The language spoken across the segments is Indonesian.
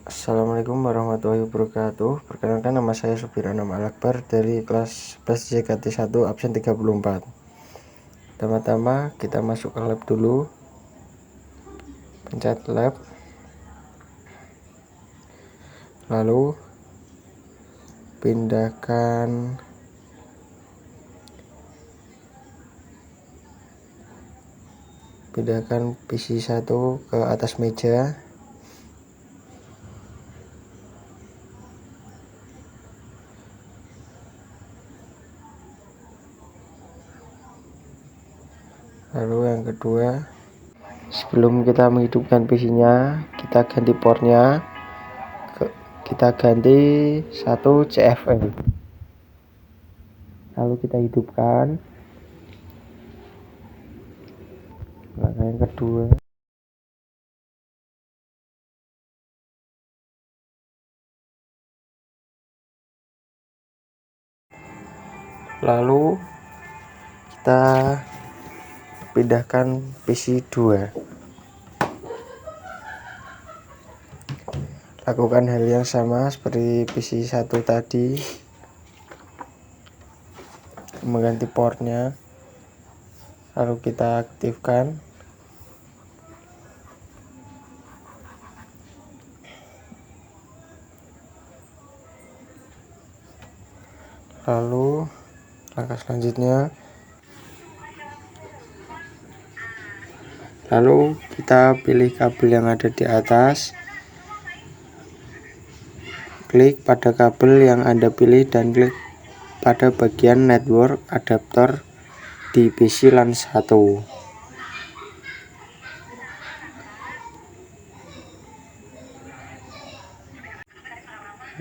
Assalamualaikum warahmatullahi wabarakatuh. Perkenalkan, nama saya Subirana Malakbar dari kelas 11 JKT 1 absen 34. Pertama-tama kita masuk ke lab dulu. Pencet lab. Lalu pindahkan PC 1 ke atas meja. Lalu yang kedua, sebelum kita menghidupkan PC-nya, kita ganti portnya. Kita ganti 1 CFL. Lalu kita hidupkan. Langkah yang kedua, lalu kita pindahkan PC 2. Lakukan hal yang sama seperti PC 1 tadi, mengganti portnya, lalu kita aktifkan. Lalu langkah selanjutnya, lalu kita pilih kabel yang ada di atas, klik pada kabel yang Anda pilih dan klik pada bagian network adapter di PC LAN 1.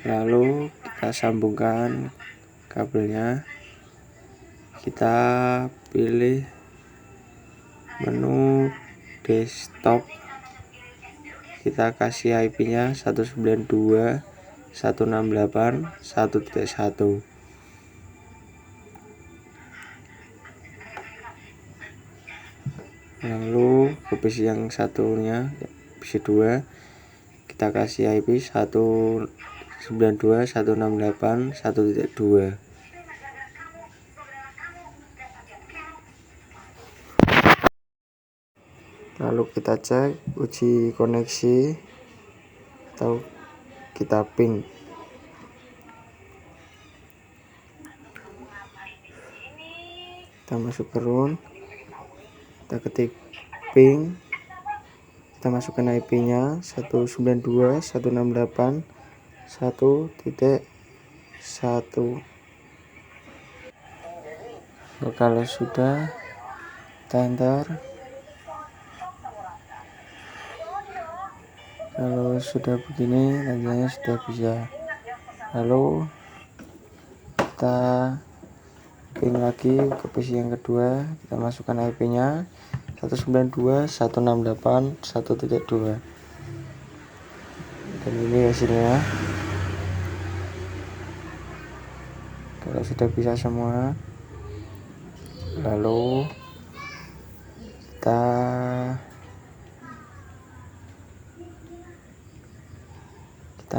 Lalu kita sambungkan kabelnya, kita pilih menu desktop, kita kasih IP-nya 192.168.1.1. Lalu ke PC yang satunya, PC 2, kita kasih IP 192.168.1.2. Lalu kita cek uji koneksi atau kita ping. Kita masuk ke room, kita ketik ping, kita masukkan IP-nya 192.168.1.1. Kalau sudah, kita enter. Kalau sudah begini, nantinya sudah bisa. Lalu kita ping lagi ke PC yang kedua, kita masukkan IP-nya 192.168.1.2. Dan ini hasilnya. Kalau sudah bisa semua, lalu kita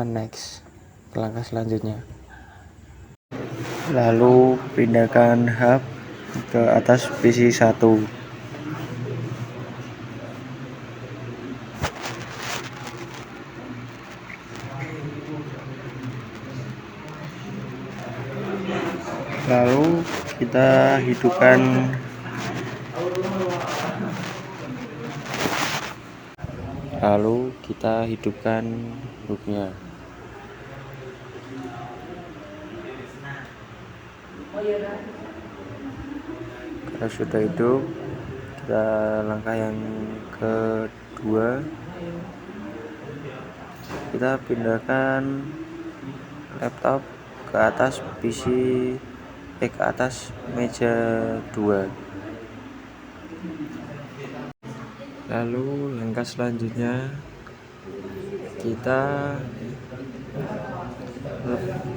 next ke langkah selanjutnya. Lalu pindahkan hub ke atas PC 1. Lalu kita hidupkan bootnya. Kalau sudah hidup, kita langkah yang kedua, kita pindahkan laptop ke atas ke atas meja 2. Lalu langkah selanjutnya, kita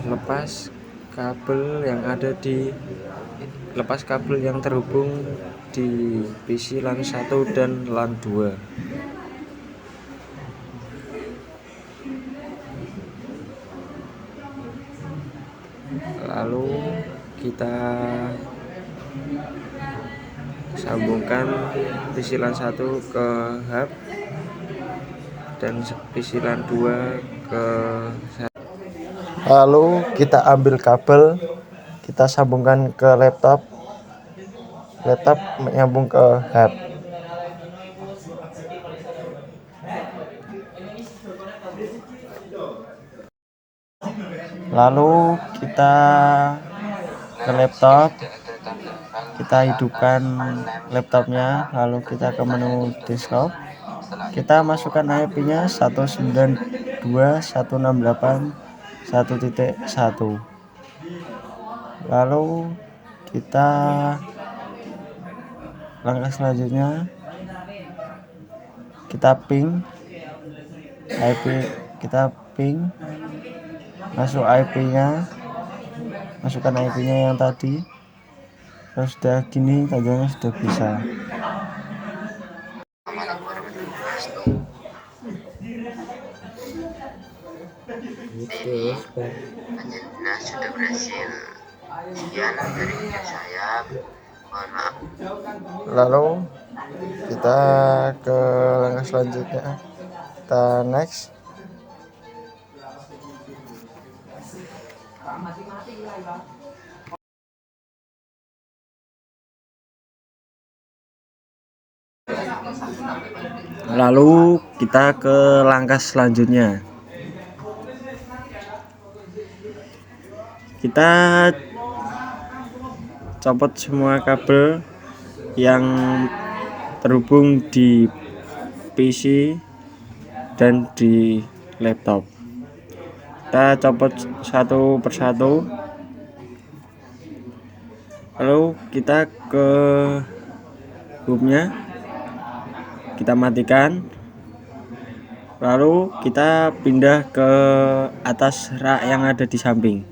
lepas kabel yang terhubung di PC LAN 1 dan LAN 2. Lalu kita sambungkan PC LAN 1 ke hub dan PC LAN 2 ke. Lalu kita ambil kabel, kita sambungkan ke laptop menyambung ke hub. Lalu kita ke laptop, kita hidupkan laptopnya, lalu kita ke menu desktop, kita masukkan IP-nya 192.168.1.1. lalu kita langkah selanjutnya kita ping IP, masukkan IP-nya yang tadi. Kalau sudah gini tagihannya sudah bisa. Ini Angelina sudah berhasil. Sekian dari video saya. Mohon maaf. Lalu kita ke langkah selanjutnya, kita next. Lalu kita ke langkah selanjutnya, kita copot semua kabel yang terhubung di PC dan di laptop. Kita copot satu persatu. Lalu kita ke hubnya, kita matikan. Lalu kita pindah ke atas rak yang ada di samping.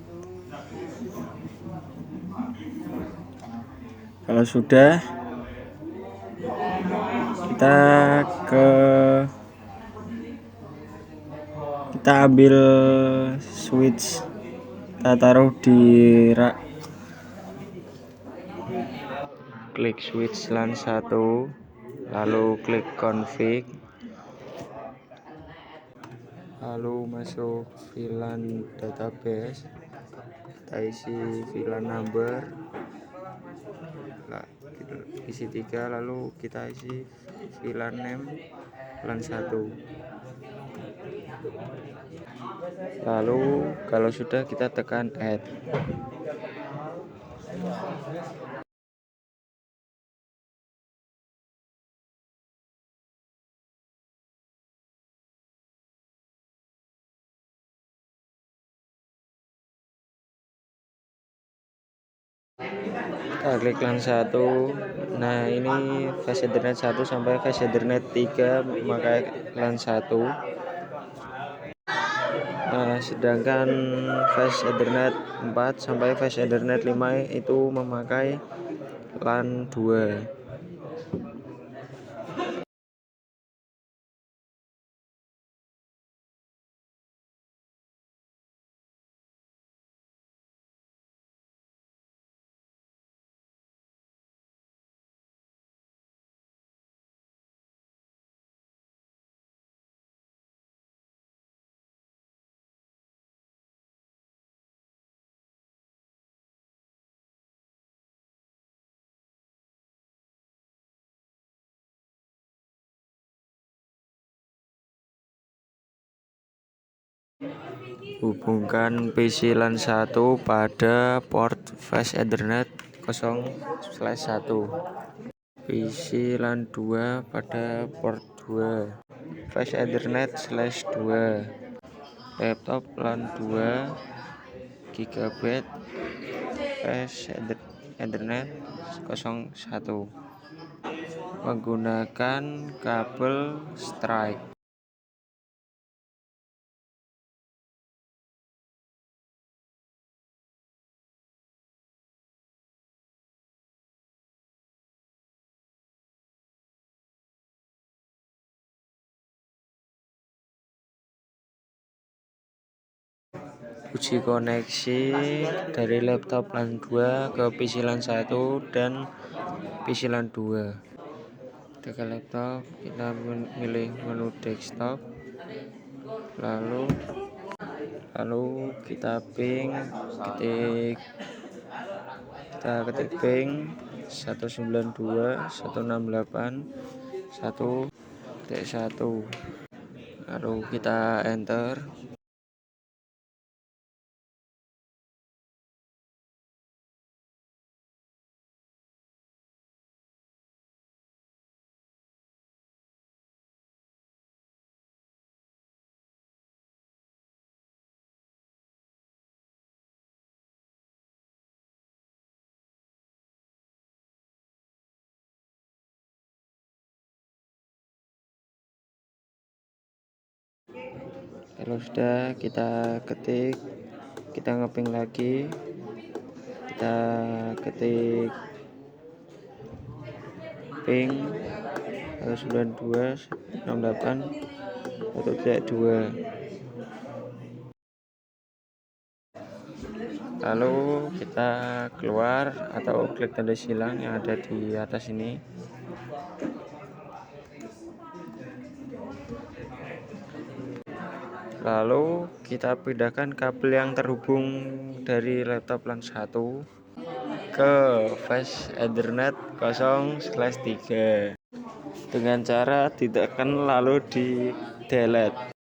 Kalau sudah, kita ambil switch, kita taruh di rak, klik switch LAN 1, lalu klik config, lalu masuk VLAN database, kita isi VLAN number, isi 3, lalu kita isi VLAN name LAN 1. Lalu kalau sudah kita tekan add. Kita klik LAN 1. Nah, ini flash Ethernet 1 sampai flash Ethernet 3 memakai LAN 1. Nah, sedangkan flash Ethernet 4 sampai flash Ethernet 5 itu memakai LAN 2. Hubungkan PC LAN 1 pada port flash Ethernet 0/1. PC LAN 2 pada port 2 flash Ethernet /2. Laptop LAN 2 GB flash Ethernet 01 menggunakan kabel strike. uji koneksi dari laptop LAN 2 ke PC LAN 1 dan PC LAN 2. Kita ke laptop, kita pilih menu desktop, lalu kita ketik ping 192.168.1.1, lalu kita enter. Kalau sudah, kita ngeping lagi, kita ketik ping 192.168.1.2, lalu kita keluar atau klik tanda silang yang ada di atas ini. Lalu kita pindahkan kabel yang terhubung dari laptop LAN 1 ke flash Ethernet 0/3 dengan cara ditekan lalu di delete.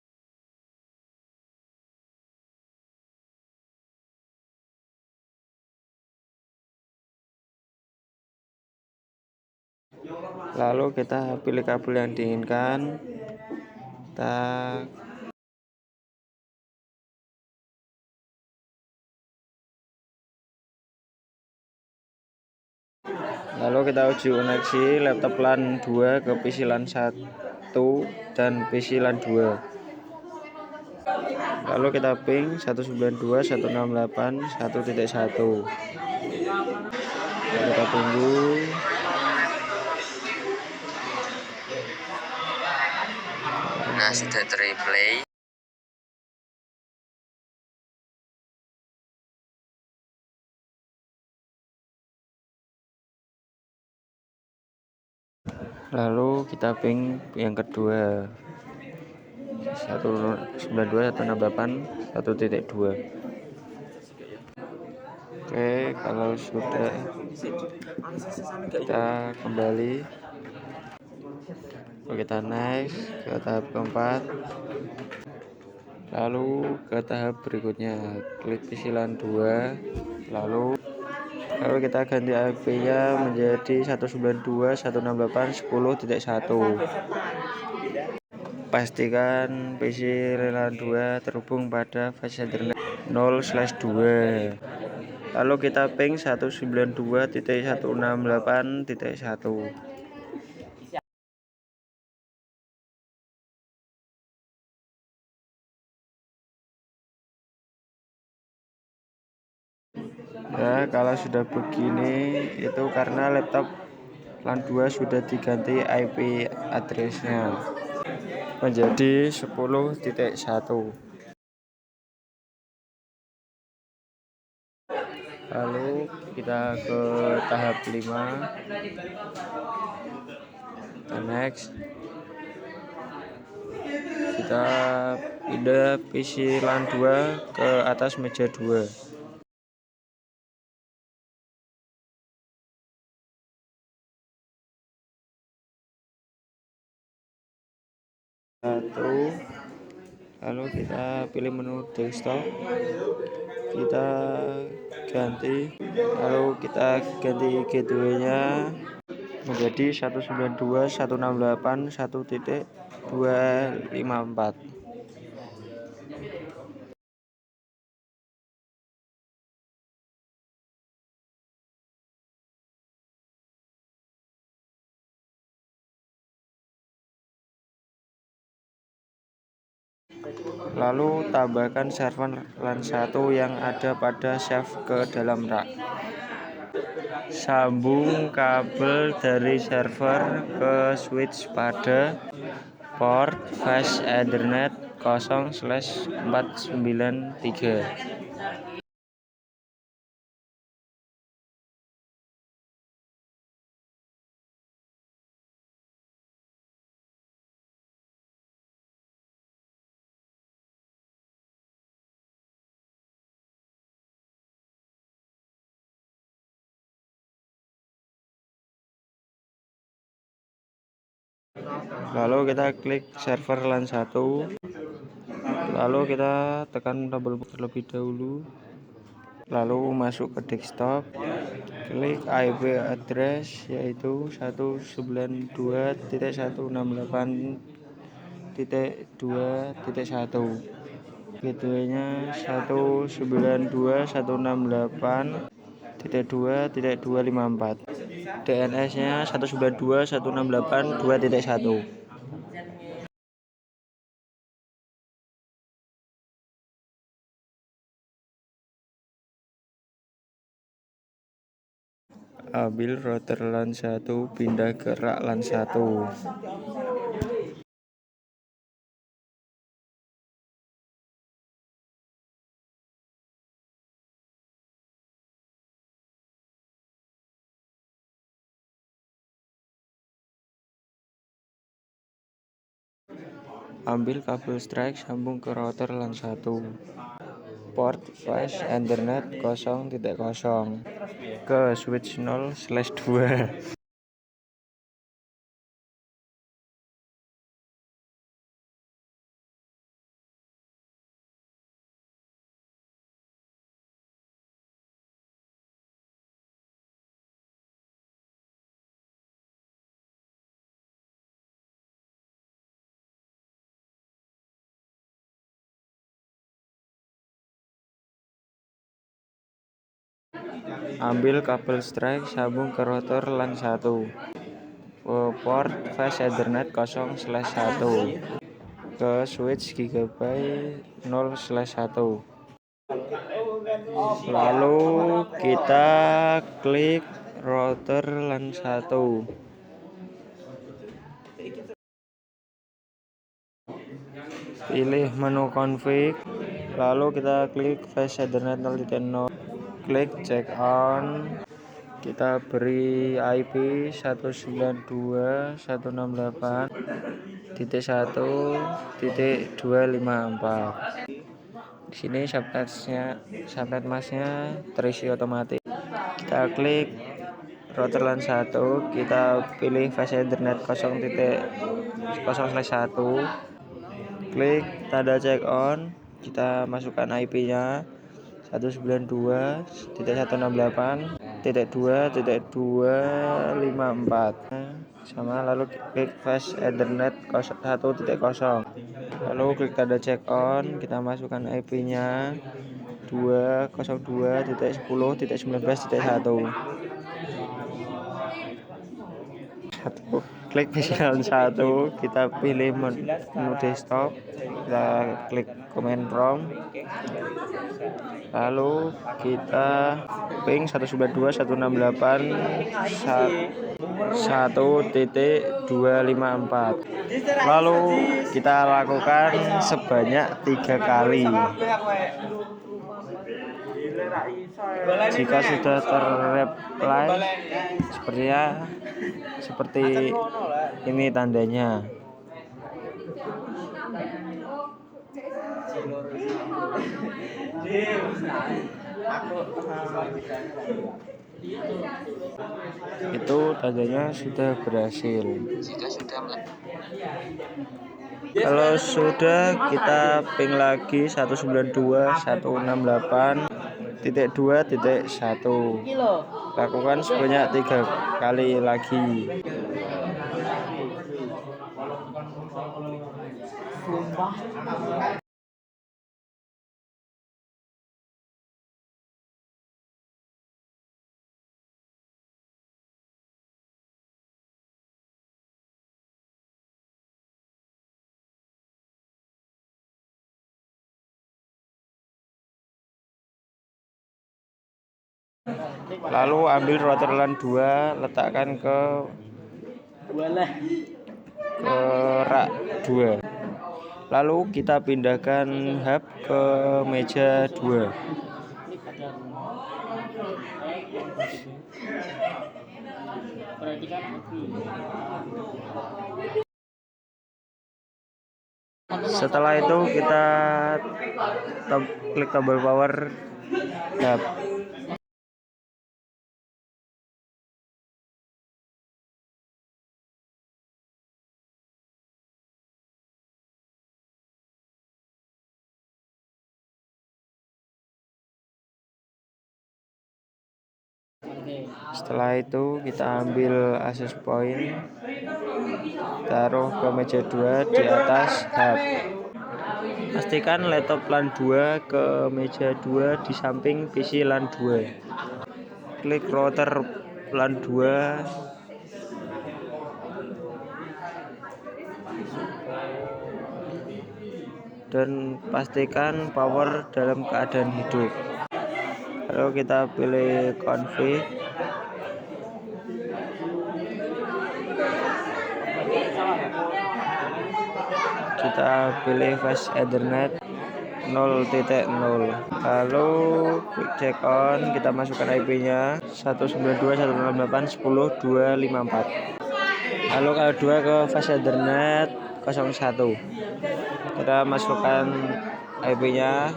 Lalu kita pilih kabel yang diinginkan, lalu kita uji koneksi laptop LAN 2 ke PC LAN 1 dan PC LAN 2. Lalu kita ping 192.168.1.1. Kita tunggu. Nah, sudah terreplay. Lalu kita ping yang kedua 192.168.1.2. Oke, kalau sudah, kita kembali, kita next ke tahap keempat, lalu ke tahap berikutnya, klik PC LAN 2, lalu kita ganti IP-nya menjadi 192.168.10.1. Pastikan PC LAN 2 terhubung pada flash Ethernet 0/2. Lalu kita ping 192.168.1. Ya, kalau sudah begini itu karena laptop LAN 2 sudah diganti IP address-nya menjadi 10.1. Lalu kita ke tahap 5, kita next, kita pindah PC LAN 2 ke atas meja 2. Lalu kita pilih menu desktop, kita ganti, lalu kita ganti gateway-nya menjadi 192.168.1.254. Lalu tambahkan server LAN 1 yang ada pada shaft ke dalam rak. Sambung kabel dari server ke switch pada port flash Ethernet 0/493. Lalu kita klik server LAN 1. Lalu kita tekan tombol terlebih dahulu. Lalu masuk ke desktop. Klik IP address yaitu 192.168.2.1. Gateway-nya 192.168.2.254. DNS-nya 192.168.2.1. Ambil router LAN 1, pindah ke rak LAN 1. Ambil kabel strike, sambung ke router LAN 1. Port flash Ethernet 0.0 ke switch 0/2. Ambil kabel strike, sambung ke router LAN 1. Port flash Ethernet 0/1 ke switch Gigabyte 0/1. Lalu kita klik router LAN 1. Pilih menu config. Lalu kita klik flash Ethernet 0.0. Klik check on. Kita beri IP 192.168.1.254. Di sini subnet masknya terisi otomatis. Kita klik router LAN 1, kita pilih flash Ethernet 0.0/1. Klik tanda check on, kita masukkan IP-nya 192.168.2.254 sama, lalu klik flash Ethernet 1.0. Lalu klik tanda check on, kita masukkan IP-nya 202.10.19.1. Klik pilihan 1, kita pilih menu desktop, kita klik command prompt, lalu kita ping 192.168.1.254. lalu kita lakukan sebanyak 3 kali. Jika sudah terreply seperti ini tandanya. Itu tandanya sudah berhasil. Kalau sudah, kita ping lagi 192.168.2.1. Lakukan sebanyak 3 kali lagi. Lalu ambil router LAN 2, letakkan ke rak 2. Lalu kita pindahkan hub ke meja 2. Setelah itu kita klik tombol power hub. Setelah itu kita ambil access point, taruh ke meja 2 di atas hub. Pastikan laptop LAN 2 ke meja 2 di samping PC LAN 2. Klik router LAN 2. Dan pastikan power dalam keadaan hidup. Lalu kita pilih config. Kita pilih fast Ethernet 0.0. Lalu quick check on, kita masukkan IP-nya 192.168.10.254. Lalu kedua ke fast Ethernet 01. Kita masukkan IP-nya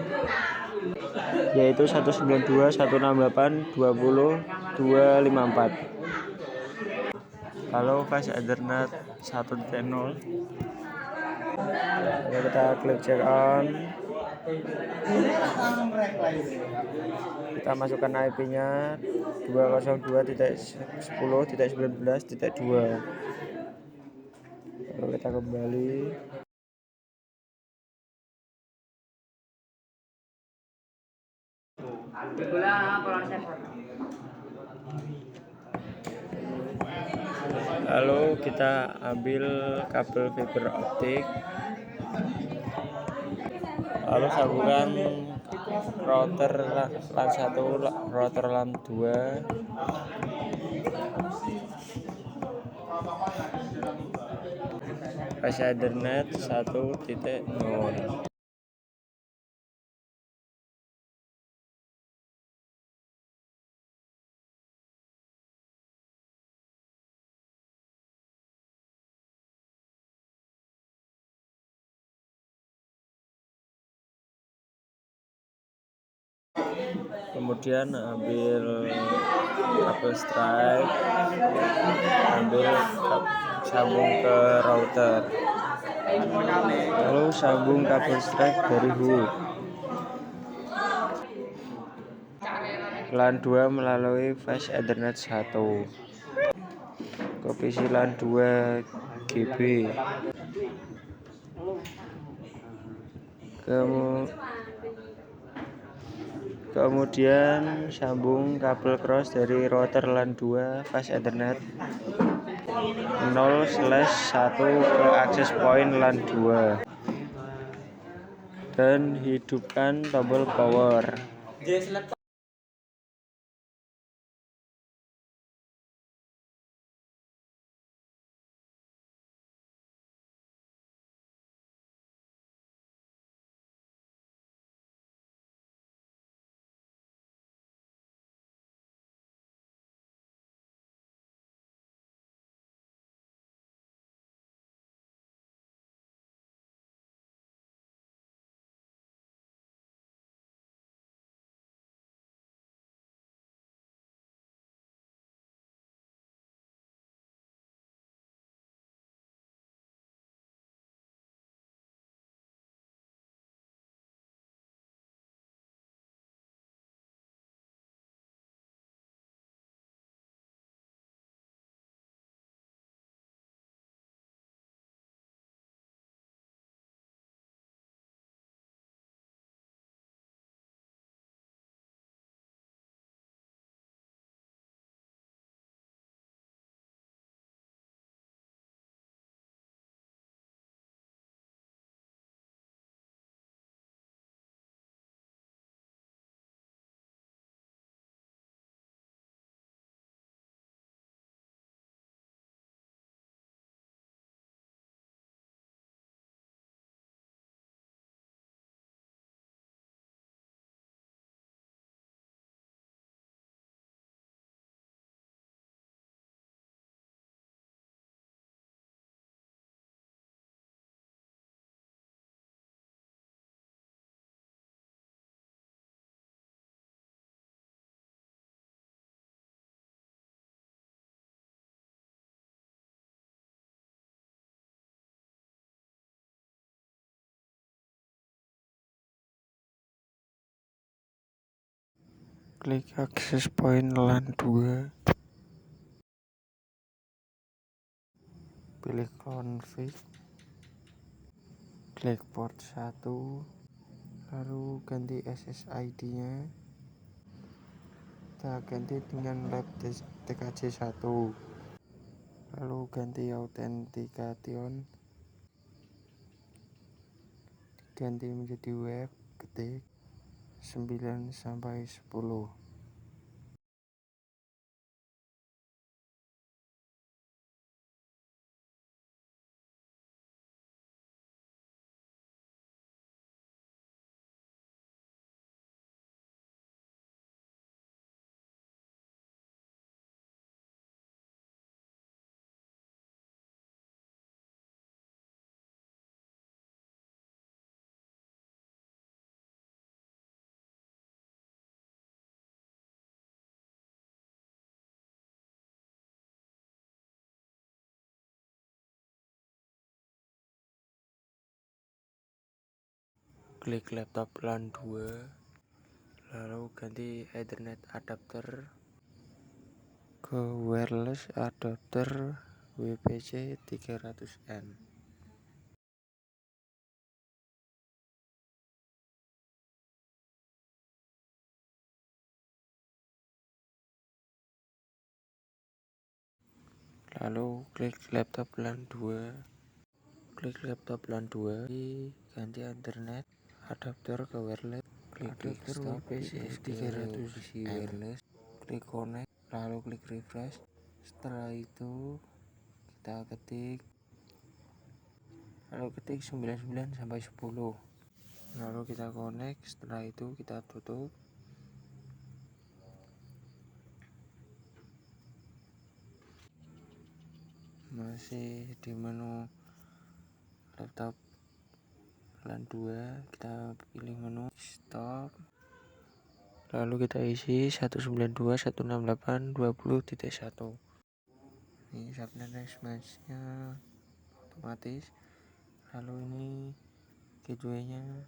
yaitu 192.168.20.254. Lalu fast Ethernet 1.0. Lalu kita klik check on. Kita masukkan IP-nya 202.10.19.2. Lalu kita kembali. Lalu kita ambil kabel fiber optik. Lalu sambungkan router LAN 1, router LAN 2. Fast Ethernet 1.0. Kemudian ambil kabel strike, sambung ke router, lalu sambung kabel strike dari hub LAN 2 melalui fast Ethernet 1 ke PC LAN 2 GB. Kemudian sambung kabel cross dari router LAN 2 fast Ethernet 0/1 ke access point LAN 2 dan hidupkan tombol power. Klik access point LAN 2. Pilih config. Klik port 1. Lalu ganti SSID-nya. Kita ganti dengan lab tkj 1. Lalu ganti authentication. Ganti menjadi web, ketik 9 sampai 10. Klik laptop LAN 2. Lalu ganti Ethernet adapter ke wireless adapter WPC 300N. Lalu klik laptop LAN 2. Klik laptop LAN 2. Ganti Ethernet adapter ke wireless. Klik adapter WPC 300 wireless. Klik connect. Lalu klik refresh. Setelah itu kita ketik 99 sampai 10. Lalu kita connect. Setelah itu kita tutup. Masih di menu laptop LAN 2, kita pilih menu stop. Lalu kita isi 192.168.20.1. Ini subnet next match-nya otomatis. Lalu ini gateway-nya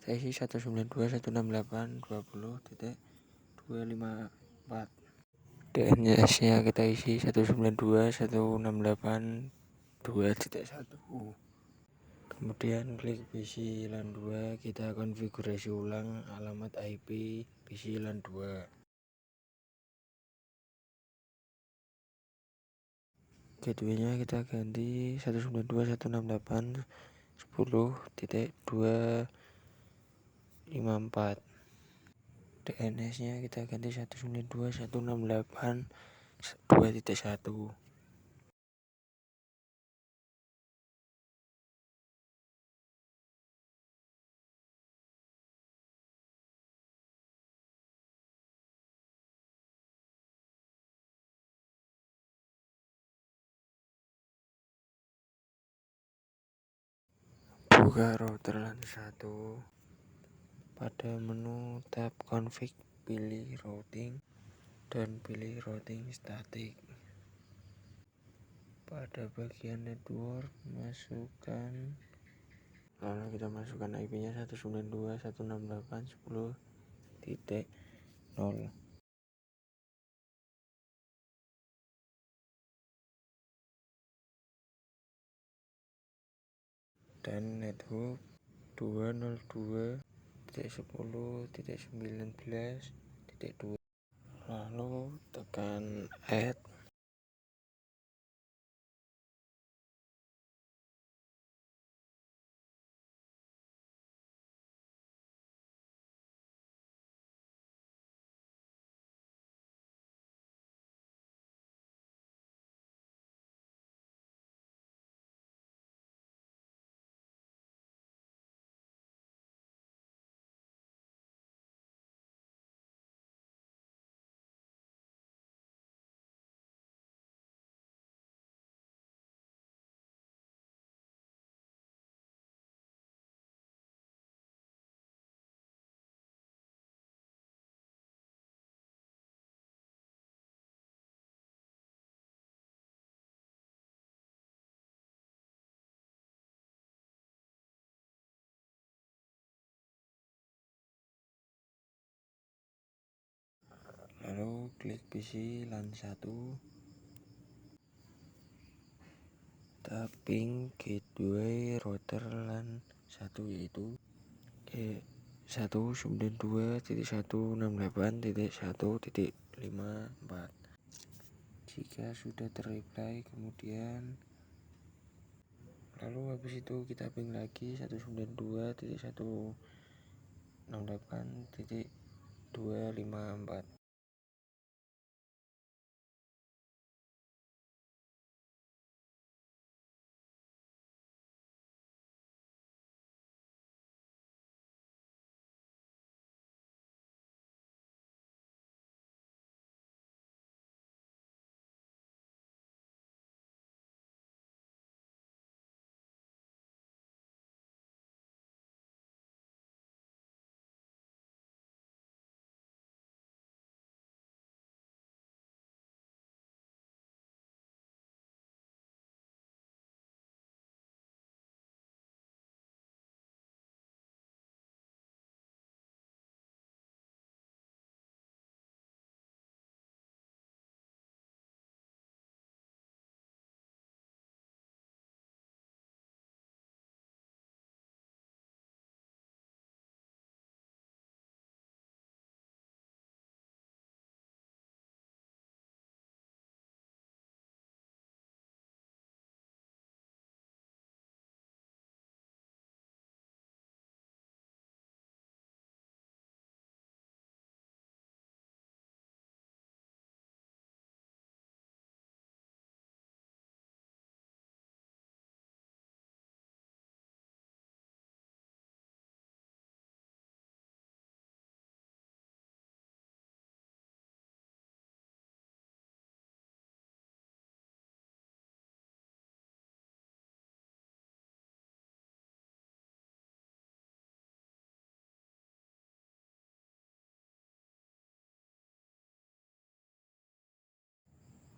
kita isi 192.168.20.254. DNS-nya kita isi 192.168.2.1. Kemudian klik PC LAN 2, kita konfigurasi ulang alamat IP PC LAN 2. Gateway-nya kita ganti 192.168.10.254. DNS-nya kita ganti 192.168.2.1. Buka router LAN 1. Pada menu tab config, pilih routing dan pilih routing static. Pada bagian network lalu kita masukkan IP-nya 192.168.10.0. Dan network 202.10.19.2. Lalu tekan add. lalu klik PC LAN 1, tapping gateway router LAN 1 yaitu E192.168.1.54. Jika sudah terreply, kemudian lalu habis itu kita ping lagi 192.168.254.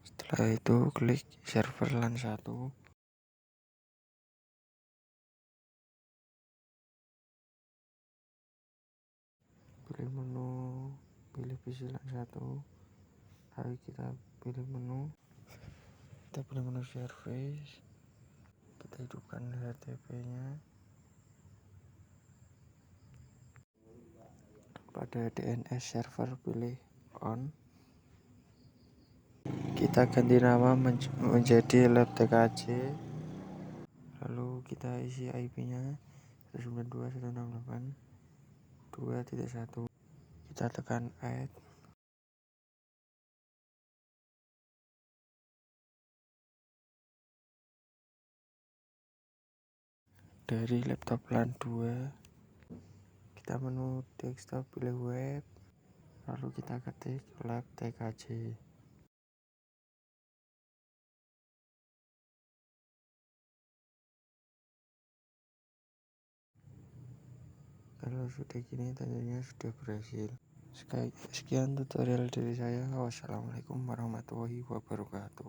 Setelah itu klik server LAN 1, pilih menu, pilih PC LAN 1, lalu kita pilih menu service, kita hidupkan HTTP nya pada DNS server, pilih on, kita ganti nama menjadi lab tkj, lalu kita isi IP nya 192.168.2.1, kita tekan add. Dari laptop LAN 2, kita menu desktop, pilih web, lalu kita ketik lab tkj. Kalau sudah gini tandanya sudah berhasil. Sekian tutorial dari saya. Wassalamualaikum warahmatullahi wabarakatuh.